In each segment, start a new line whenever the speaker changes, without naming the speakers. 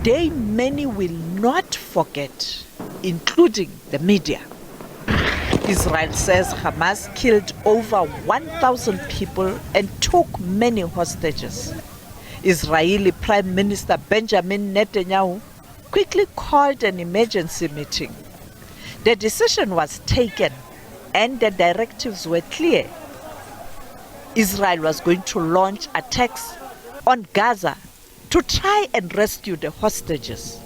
day many will not forget, including the media. Israel says Hamas killed over 1,000 people and took many hostages. Israeli Prime Minister Benjamin Netanyahu quickly called an emergency meeting. The decision was taken and the directives were clear. Israel was going to launch attacks on Gaza to try and rescue the hostages.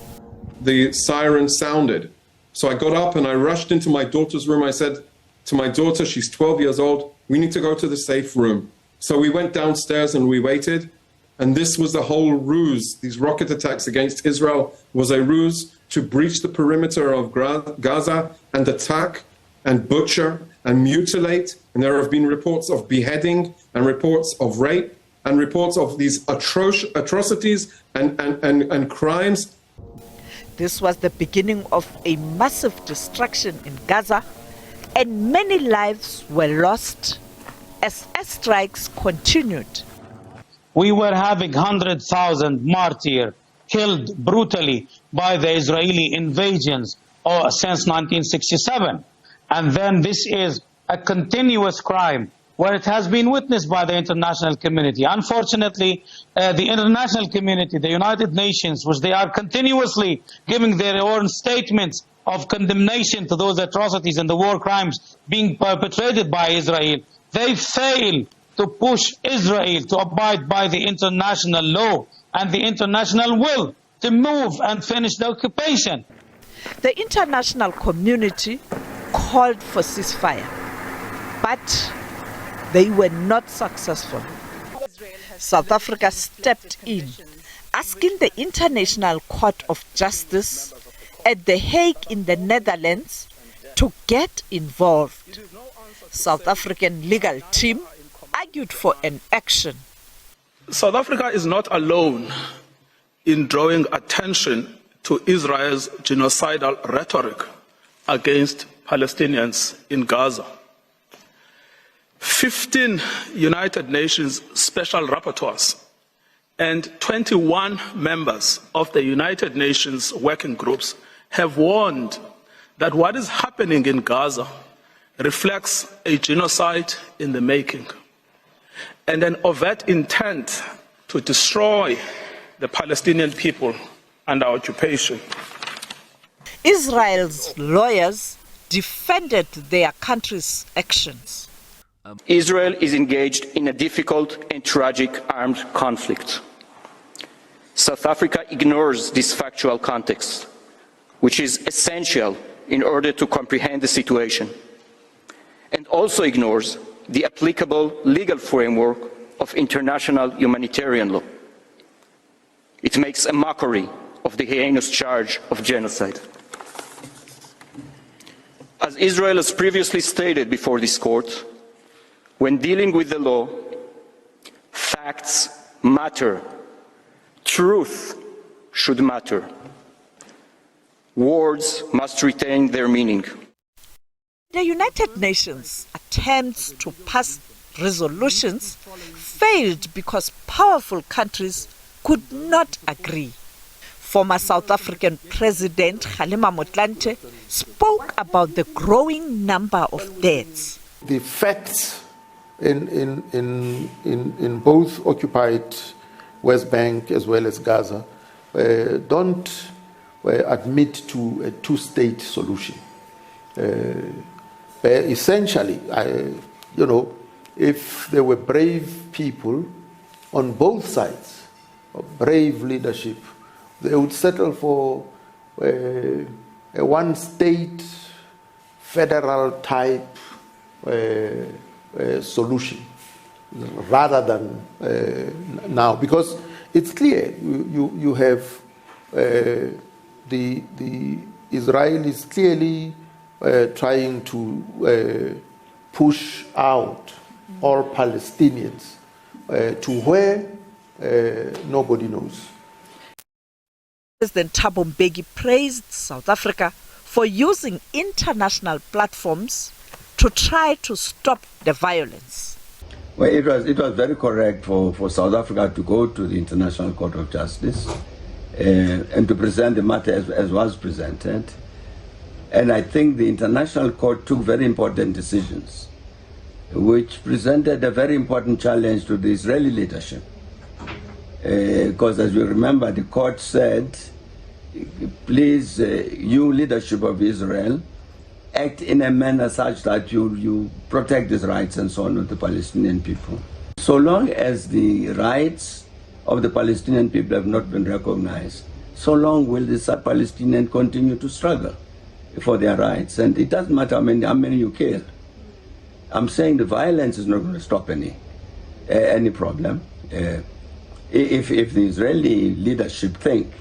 The siren sounded. So I got up and I rushed into my daughter's room. I said to my daughter, she's 12 years old, we need to go to the safe room. So we went downstairs and we waited. And this was the whole ruse. These rocket attacks against Israel was a ruse to breach the perimeter of Gaza and attack and butcher and mutilate. And there have been reports of beheading and reports of rape and reports of these atrocities and crimes.
This was the beginning of a massive destruction in Gaza, and many lives were lost as airstrikes continued.
We were having 100,000 martyrs killed brutally by the Israeli invasions since 1967. And then this is a continuous crime where it has been witnessed by the international community. Unfortunately, the international community, the United Nations, which they are continuously giving their own statements of condemnation to those atrocities and the war crimes being perpetrated by Israel, they fail to push Israel to abide by the international law and the international will to move and finish the occupation.
The international community called for ceasefire, but they were not successful. South Africa stepped in, asking the International Court of Justice at The Hague in the Netherlands to get involved. South African legal team argued for an action.
South Africa is not alone in drawing attention to Israel's genocidal rhetoric against Palestinians in Gaza. 15 United Nations special rapporteurs and 21 members of the United Nations working groups have warned that what is happening in Gaza reflects a genocide in the making and an overt intent to destroy the Palestinian people under occupation.
Israel's lawyers defended their country's actions.
Israel is engaged in a difficult and tragic armed conflict. South Africa ignores this factual context, which is essential in order to comprehend the situation, and also ignores the applicable legal framework of international humanitarian law. It makes a mockery of the heinous charge of genocide. As Israel has previously stated before this court, when dealing with the law, facts matter. Truth should matter. Words must retain their meaning.
The United Nations attempts to pass resolutions failed because powerful countries could not agree. Former South African President Kgalema Motlanthe spoke about the growing number of deaths.
The facts in both occupied West Bank as well as Gaza don't admit to a two-state solution. Essentially, if there were brave people on both sides, brave leadership, they would settle for a one-state federal type solution rather than now, because it's clear you have the Israelis clearly trying to push out all Palestinians to where nobody knows.
President Thabo Mbeki praised South Africa for using international platforms to try to stop the violence.
Well, it was very correct for South Africa to go to the International Court of Justice and to present the matter as was presented. And I think the International Court took very important decisions, which presented a very important challenge to the Israeli leadership. Because as you remember, the court said, please, you leadership of Israel, act in a manner such that you protect these rights and so on of the Palestinian people. So long as the rights of the Palestinian people have not been recognized, so long will the Palestinians continue to struggle for their rights. And it doesn't matter how many you kill. I'm saying the violence is not going to stop any problem. If the Israeli leadership think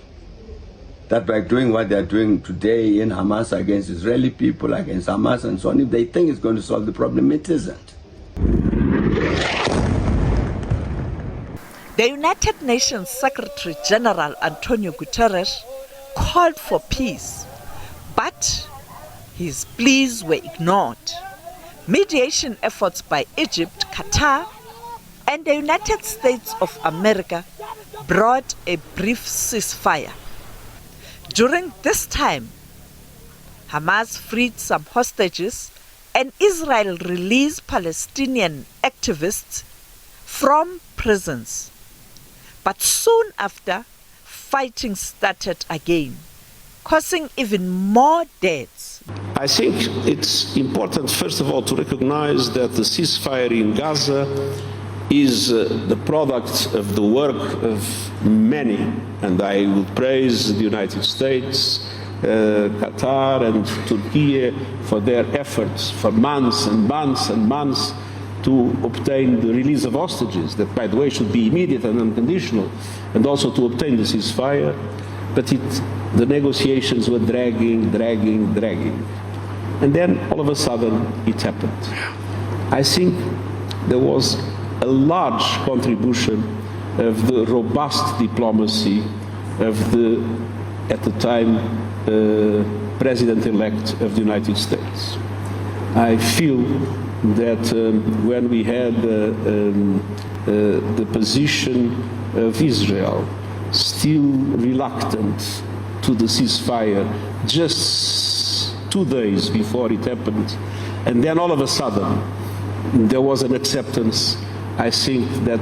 that by doing what they're doing today in Hamas against Israeli people, against Hamas and so on, if they think it's going to solve the problem, it isn't.
The United Nations Secretary General Antonio Guterres called for peace, but his pleas were ignored. Mediation efforts by Egypt, Qatar, and the United States of America brought a brief ceasefire. During this time, Hamas freed some hostages and Israel released Palestinian activists from prisons. But soon after, fighting started again, causing even more deaths.
I think it's important, first of all, to recognize that the ceasefire in Gaza is the product of the work of many, and I would praise the United States, Qatar and Turkey for their efforts for months and months and months to obtain the release of hostages, that by the way should be immediate and unconditional, and also to obtain the ceasefire. But the negotiations were dragging. And then all of a sudden it happened. I think there was a large contribution of the robust diplomacy of the, at the time, President-elect of the United States. I feel that when we had the position of Israel still reluctant to the ceasefire just 2 days before it happened, and then all of a sudden there was an acceptance, I think that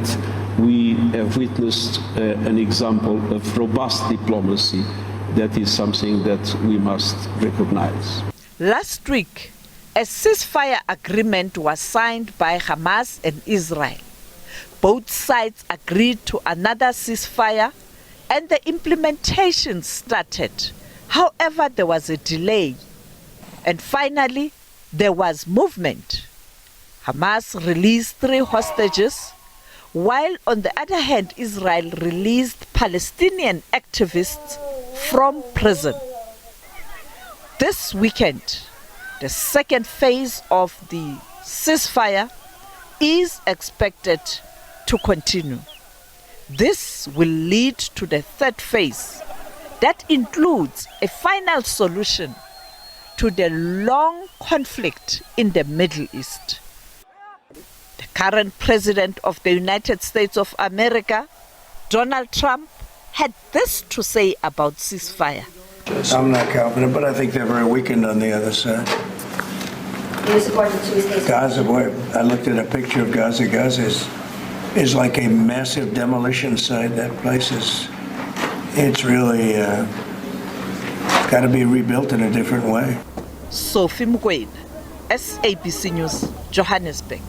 we have witnessed an example of robust diplomacy that is something that we must recognize.
Last week, a ceasefire agreement was signed by Hamas and Israel. Both sides agreed to another ceasefire and the implementation started. However, there was a delay. And finally, there was movement. Hamas released 3 hostages, while on the other hand, Israel released Palestinian activists from prison. This weekend, the second phase of the ceasefire is expected to continue. This will lead to the third phase that includes a final solution to the long conflict in the Middle East. The current president of the United States of America, Donald Trump, had this to say about ceasefire.
I'm not confident, but I think they're very weakened on the other side.
You support the two-state
Gaza, boy, I looked at a picture of Gaza. Gaza is like a massive demolition site. That place it's really got to be rebuilt in a different way.
Sophie Mokoena, SABC News, Johannesburg.